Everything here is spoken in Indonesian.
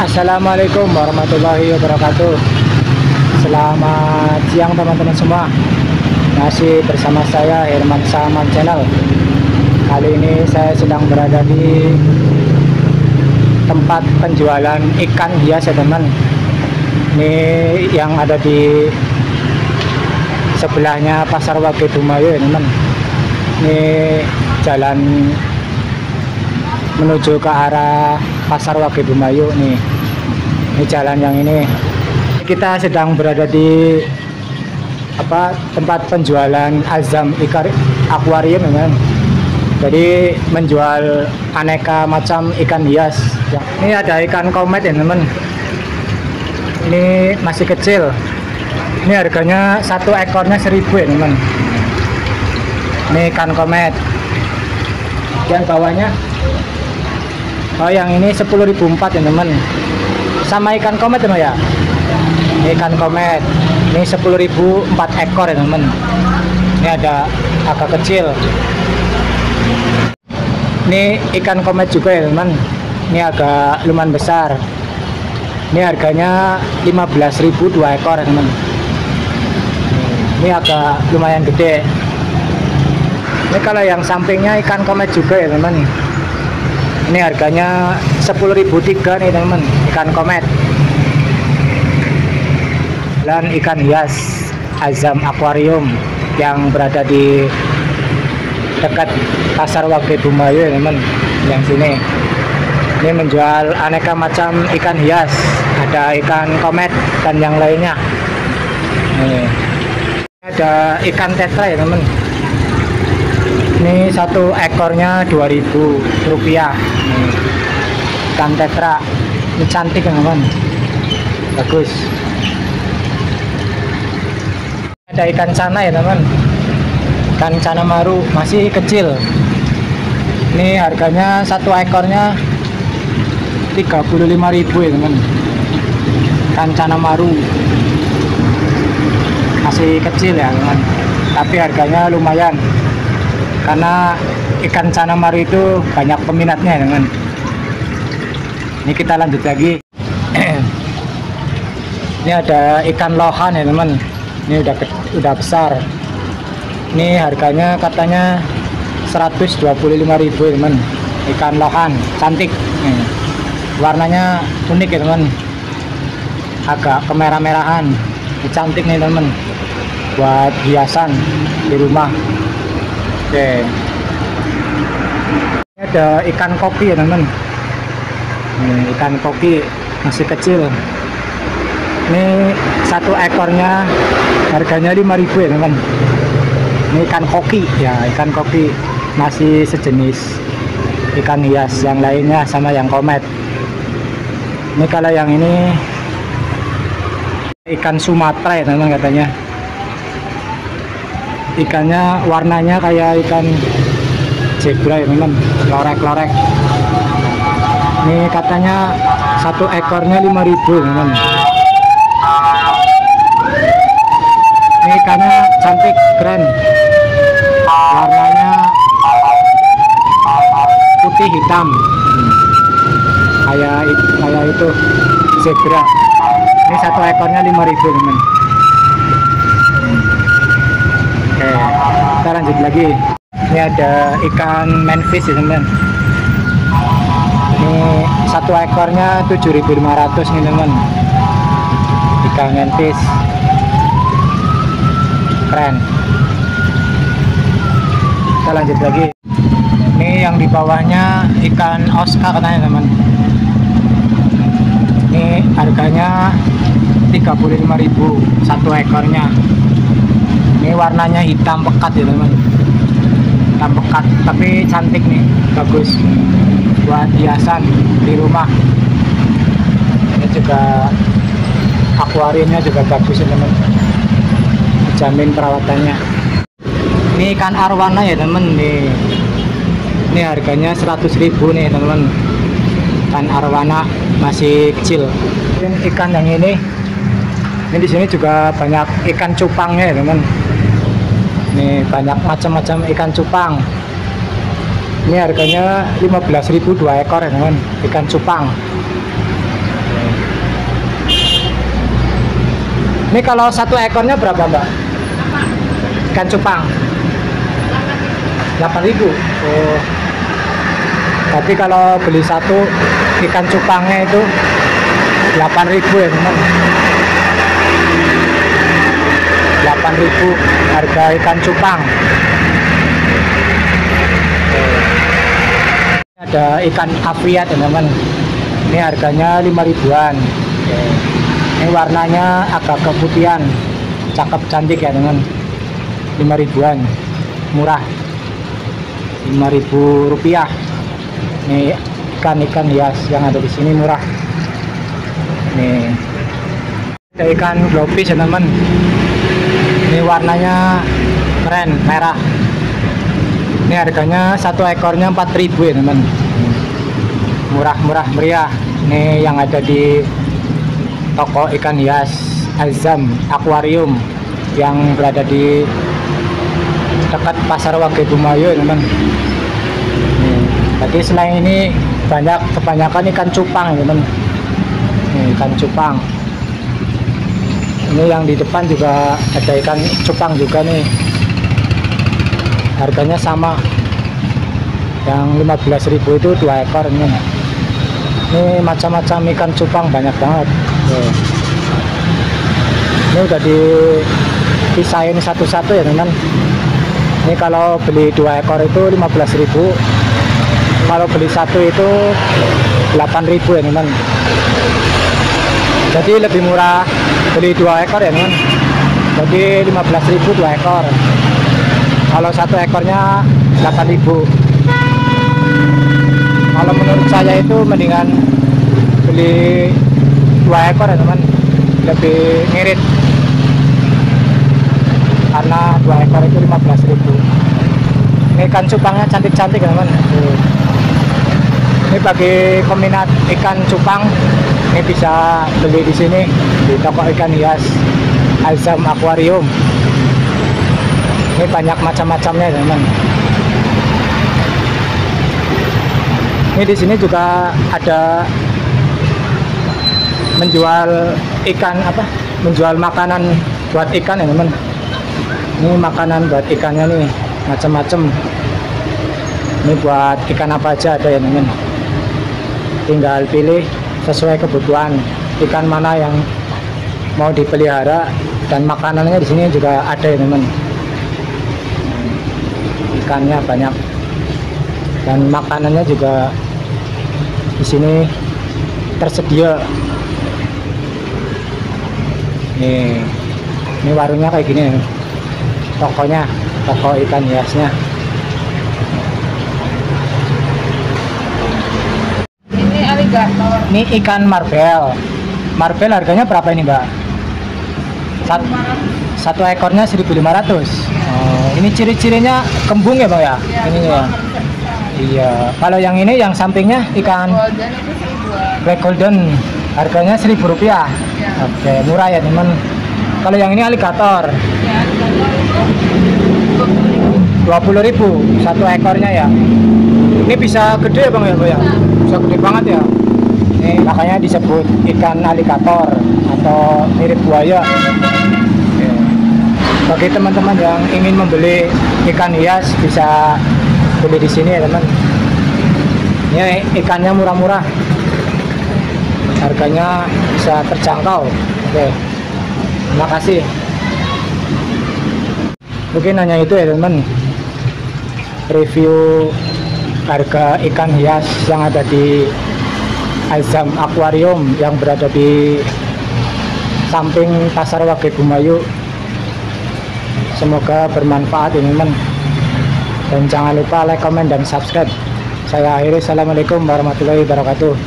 Assalamualaikum warahmatullahi wabarakatuh. Selamat siang teman-teman semua. Masih bersama saya Herman Saman Channel. Kali ini saya sedang berada di tempat penjualan ikan hias ya teman. Ini yang ada di sebelahnya Pasar Wage Bumayu ya teman. Ini jalan menuju ke arah Pasar Wage Bumayu nih. Ini jalan yang ini. Kita sedang berada di tempat penjualan Azam ikan akuarium teman. Jadi menjual aneka macam ikan hias ya. Ini ada ikan komet ya teman. Ini masih kecil. Ini harganya satu ekornya 1.000 ya teman. Ini ikan komet. Yang bawahnya yang ini 10.004 ya teman. Sama ikan komet teman ya. Ini ikan komet. Ini 10.000 4 ekor ya teman. Ini ada agak kecil. Ini ikan komet juga ya teman. Ini agak lumayan besar. Ini harganya 15.000 2 ekor ya teman. Ini agak lumayan gede. Ini kalau yang sampingnya ikan komet juga ya teman. Ini harganya 10.003 nih teman, ikan komet. Dan ikan hias Azam Aquarium yang berada di dekat Pasar Wage Bumayu ya teman. Yang sini ini menjual aneka macam ikan hias, ada ikan komet dan yang lainnya. Nih ada ikan tetra ya teman. Ini satu ekornya 2.000 rupiah. Ikan tetra ini cantik teman, bagus. Ada ikan cana ya teman, ikan cana maru masih kecil. Ini harganya satu ekornya 35.000 ya teman. Ikan cana maru masih kecil ya teman, tapi harganya lumayan karena ikan cana maru itu banyak peminatnya ya teman. Ini kita lanjut lagi. Ini ada ikan lohan ya teman. Ini udah besar. Ini harganya katanya 125.000 ya teman. Ikan lohan cantik. Nih, warnanya unik ya teman. Agak kemerah-merahan. Ini cantik nih teman. Buat hiasan di rumah. Oke. Ini ada ikan koki ya teman. Ini ikan koki masih kecil. Ini satu ekornya harganya 5.000 ya teman. Ini ikan koki ya, ikan koki masih sejenis ikan hias yang lainnya sama yang komet. Ini kalau yang ini ikan Sumatera ya teman katanya. Ikannya warnanya kayak ikan zebra ya teman, lorek-lorek. Ini katanya satu ekornya 5.000 teman. Ini ikannya cantik, keren. Warnanya putih hitam. Kayak itu zebra. Ini satu ekornya 5.000 teman. Oke, kita lanjut lagi. Ini ada ikan manfish ya teman. Ini satu ekornya 7.500 nih teman. Ikan manfish keren. Kita lanjut lagi. Ini yang di bawahnya ikan Oscar katanya teman. Ini harganya 35.000 satu ekornya. Ini warnanya hitam pekat ya teman. Hitam pekat tapi cantik nih, bagus buat hiasan di rumah. Ini juga akuariumnya juga bagus ya teman, dijamin perawatannya. Ini ikan arwana ya teman nih. Ini harganya 100.000 nih teman. Ikan arwana masih kecil. Ikan yang ini di sini juga banyak ikan cupangnya ya teman. Ini banyak macam-macam ikan cupang. Ini harganya 15.000 2 ekor ya teman, ikan cupang. Ini kalau satu ekornya berapa mbak? Ikan cupang 8.000. Oh. Tapi kalau beli satu ikan cupangnya itu 8.000 ya teman. 8.000 harga ikan cupang. Ada ikan afiat ya teman. Ini harganya 5.000-an. Ini warnanya agak keputihan, cakep cantik ya teman. 5.000-an, murah. 5.000 rupiah. Ini ikan-ikan hias yang ada di sini murah. Nih, ada ikan globis ya teman. Ini warnanya keren, merah. Ini harganya satu ekornya 4.000 ya teman. Murah-murah meriah. Ini yang ada di toko ikan hias Azam Aquarium yang berada di dekat Pasar Wage Bumayu teman. Jadi selain ini kebanyakan ikan cupang teman. Ikan cupang. Ini yang di depan juga ada ikan cupang juga nih. Harganya sama. Yang 15.000 itu 2 ekor ini. Ini macam-macam ikan cupang banyak banget. Ini udah dipisahin satu-satu ya teman. Ini kalau beli 2 ekor itu 15.000. Kalau beli satu itu 8.000 ya teman. Jadi lebih murah beli 2 ekor ya teman. Jadi 15.000 2 ekor. Kalau satu ekornya 8.000. Kalau menurut saya itu mendingan beli 2 ekor ya teman, lebih ngirit. Karena 2 ekor itu 15.000. Ini ikan cupangnya cantik-cantik ya teman. Ini bagi peminat ikan cupang, ini bisa beli di sini di toko ikan hias Azam Aquarium. Ini banyak macam-macamnya teman. Ini di sini juga ada menjual ikan menjual makanan buat ikan ya teman. Ini makanan buat ikannya nih macam-macam. Ini buat ikan apa aja ada ya teman. Tinggal pilih sesuai kebutuhan ikan mana yang mau dipelihara, dan makanannya di sini juga ada ya teman. Ikannya banyak dan makanannya juga di sini tersedia. Ini warungnya kayak gini, tokonya, toko ikan hiasnya. Ini aligator. Ini ikan marbel. Marbel harganya berapa ini mbak? Satu ekornya 1.500. Oh, ini ciri-cirinya kembung ya bang ya? Ya, Ini ya. Iya. Kalau yang ini yang sampingnya ikan golden itu 1.000. black golden, harganya 1.000 rupiah. Ya. Oke, murah ya teman. Kalau yang ini aligator, Ya, aligator itu 20.000 satu ekornya ya. Ini bisa gede ya bang ya, ya? Bisa gede banget ya. Ini makanya disebut ikan aligator atau mirip buaya. Oke. Bagi teman-teman yang ingin membeli ikan hias bisa beli di sini ya teman. Ini ikannya murah-murah, harganya bisa terjangkau. Oke, terima kasih. Mungkin hanya itu ya teman, review harga ikan hias yang ada di Azam Aquarium yang berada di samping Pasar Wage Bumayu. Semoga bermanfaat ya teman, dan jangan lupa like, comment, dan subscribe. Saya akhiri, assalamualaikum warahmatullahi wabarakatuh.